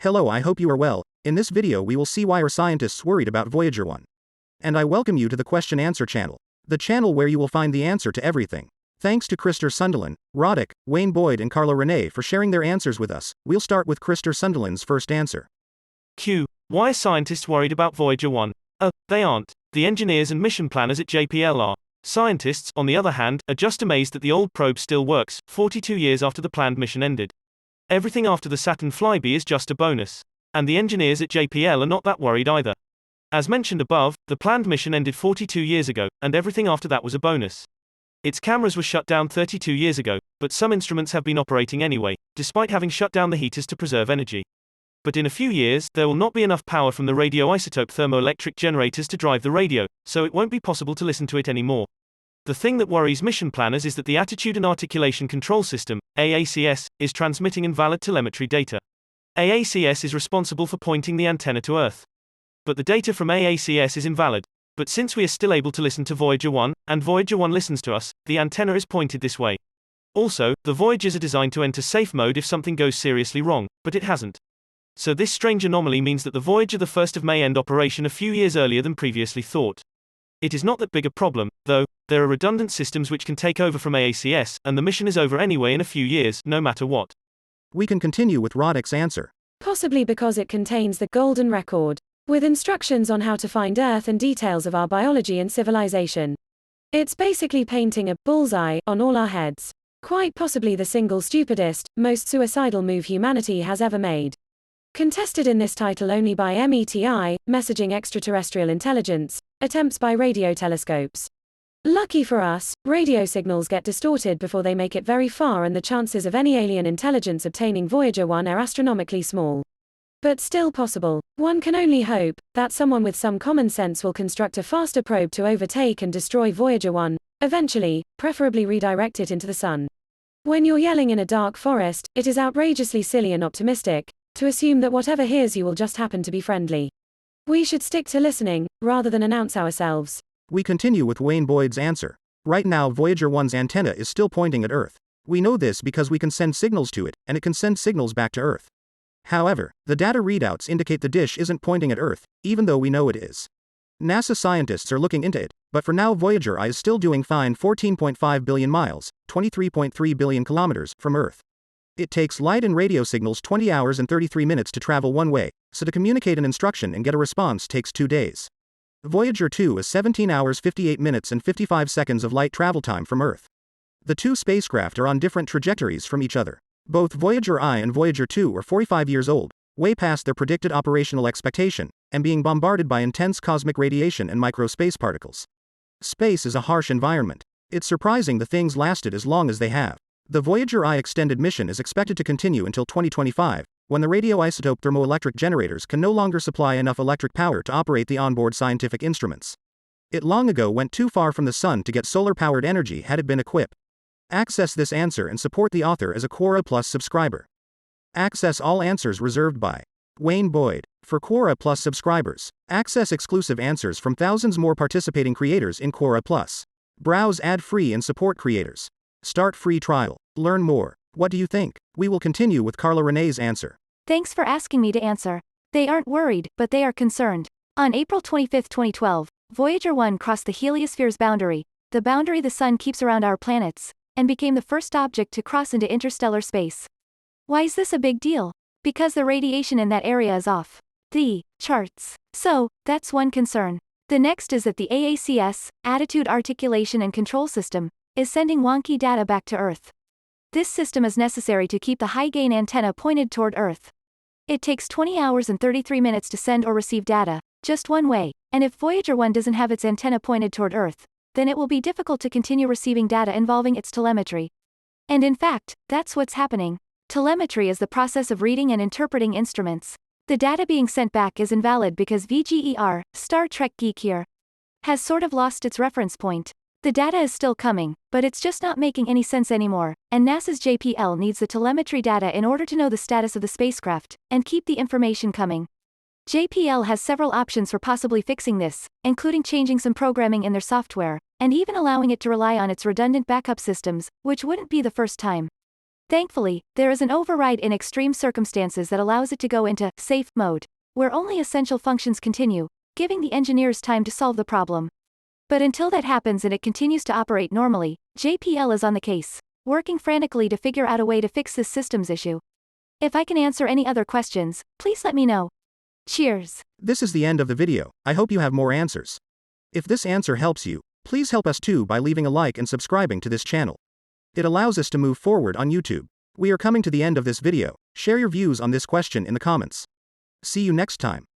Hello, I hope you are well. In this video we will see why are scientists worried about Voyager 1. And I welcome you to the Question Answer channel, the channel where you will find the answer to everything. Thanks to Krister Sundelin, Roddick, Wayne Boyd and Carla Renee for sharing their answers with us. We'll start with Krister Sundelin's first answer. Q. Why are scientists worried about Voyager 1? They aren't. The engineers and mission planners at JPL are. Scientists, on the other hand, are just amazed that the old probe still works, 42 years after the planned mission ended. Everything after the Saturn flyby is just a bonus. And the engineers at JPL are not that worried either. As mentioned above, the planned mission ended 42 years ago, and everything after that was a bonus. Its cameras were shut down 32 years ago, but some instruments have been operating anyway, despite having shut down the heaters to preserve energy. But in a few years, there will not be enough power from the radioisotope thermoelectric generators to drive the radio, so it won't be possible to listen to it anymore. The thing that worries mission planners is that the Attitude and Articulation Control System, AACS, is transmitting invalid telemetry data. AACS is responsible for pointing the antenna to Earth. But the data from AACS is invalid. But since we are still able to listen to Voyager 1, and Voyager 1 listens to us, the antenna is pointed this way. Also, the Voyagers are designed to enter safe mode if something goes seriously wrong, but it hasn't. So this strange anomaly means that the Voyager the 1st of May end operation a few years earlier than previously thought. It is not that big a problem, though. There are redundant systems which can take over from AACS, and the mission is over anyway in a few years, no matter what. We can continue with Roddick's answer. Possibly because it contains the golden record, with instructions on how to find Earth and details of our biology and civilization. It's basically painting a bullseye on all our heads. Quite possibly the single stupidest, most suicidal move humanity has ever made. Contested in this title only by METI, messaging extraterrestrial intelligence, attempts by radio telescopes. Lucky for us, radio signals get distorted before they make it very far, and the chances of any alien intelligence obtaining Voyager 1 are astronomically small. But still possible. One can only hope that someone with some common sense will construct a faster probe to overtake and destroy Voyager 1, eventually, preferably redirect it into the sun. When you're yelling in a dark forest, it is outrageously silly and optimistic to assume that whatever hears you will just happen to be friendly. We should stick to listening, rather than announce ourselves. We continue with Wayne Boyd's answer. Right now Voyager 1's antenna is still pointing at Earth. We know this because we can send signals to it, and it can send signals back to Earth. However, the data readouts indicate the dish isn't pointing at Earth, even though we know it is. NASA scientists are looking into it, but for now Voyager I is still doing fine 14.5 billion miles, 23.3 billion kilometers, from Earth. It takes light and radio signals 20 hours and 33 minutes to travel one way, so to communicate an instruction and get a response takes 2 days. Voyager 2 is 17 hours 58 minutes and 55 seconds of light travel time from Earth. The two spacecraft are on different trajectories from each other. Both Voyager I and Voyager 2 are 45 years old, way past their predicted operational expectation, and being bombarded by intense cosmic radiation and micro-space particles. Space is a harsh environment. It's surprising the things lasted as long as they have. The Voyager I extended mission is expected to continue until 2025, when the radioisotope thermoelectric generators can no longer supply enough electric power to operate the onboard scientific instruments. It long ago went too far from the sun to get solar-powered energy had it been equipped. Access this answer and support the author as a Quora Plus subscriber. Access all answers reserved by Wayne Boyd. For Quora Plus subscribers, access exclusive answers from thousands more participating creators in Quora Plus. Browse ad-free and support creators. Start free trial. Learn more. What do you think? We will continue with Carla Renee's answer. Thanks for asking me to answer. They aren't worried, but they are concerned. On April 25, 2012, Voyager 1 crossed the heliosphere's boundary, the boundary the sun keeps around our planets, and became the first object to cross into interstellar space. Why is this a big deal? Because the radiation in that area is off the charts. So, that's one concern. The next is that the AACS, Attitude Articulation and Control System, is sending wonky data back to Earth. This system is necessary to keep the high-gain antenna pointed toward Earth. It takes 20 hours and 33 minutes to send or receive data, just one way, and if Voyager 1 doesn't have its antenna pointed toward Earth, then it will be difficult to continue receiving data involving its telemetry. And in fact, that's what's happening. Telemetry is the process of reading and interpreting instruments. The data being sent back is invalid because VGER, Star Trek geek here, has sort of lost its reference point. The data is still coming, but it's just not making any sense anymore, and NASA's JPL needs the telemetry data in order to know the status of the spacecraft, and keep the information coming. JPL has several options for possibly fixing this, including changing some programming in their software, and even allowing it to rely on its redundant backup systems, which wouldn't be the first time. Thankfully, there is an override in extreme circumstances that allows it to go into safe mode, where only essential functions continue, giving the engineers time to solve the problem. But until that happens and it continues to operate normally, JPL is on the case, working frantically to figure out a way to fix this systems issue. If I can answer any other questions, please let me know. Cheers. This is the end of the video. I hope you have more answers. If this answer helps you, please help us too by leaving a like and subscribing to this channel. It allows us to move forward on YouTube. We are coming to the end of this video. Share your views on this question in the comments. See you next time.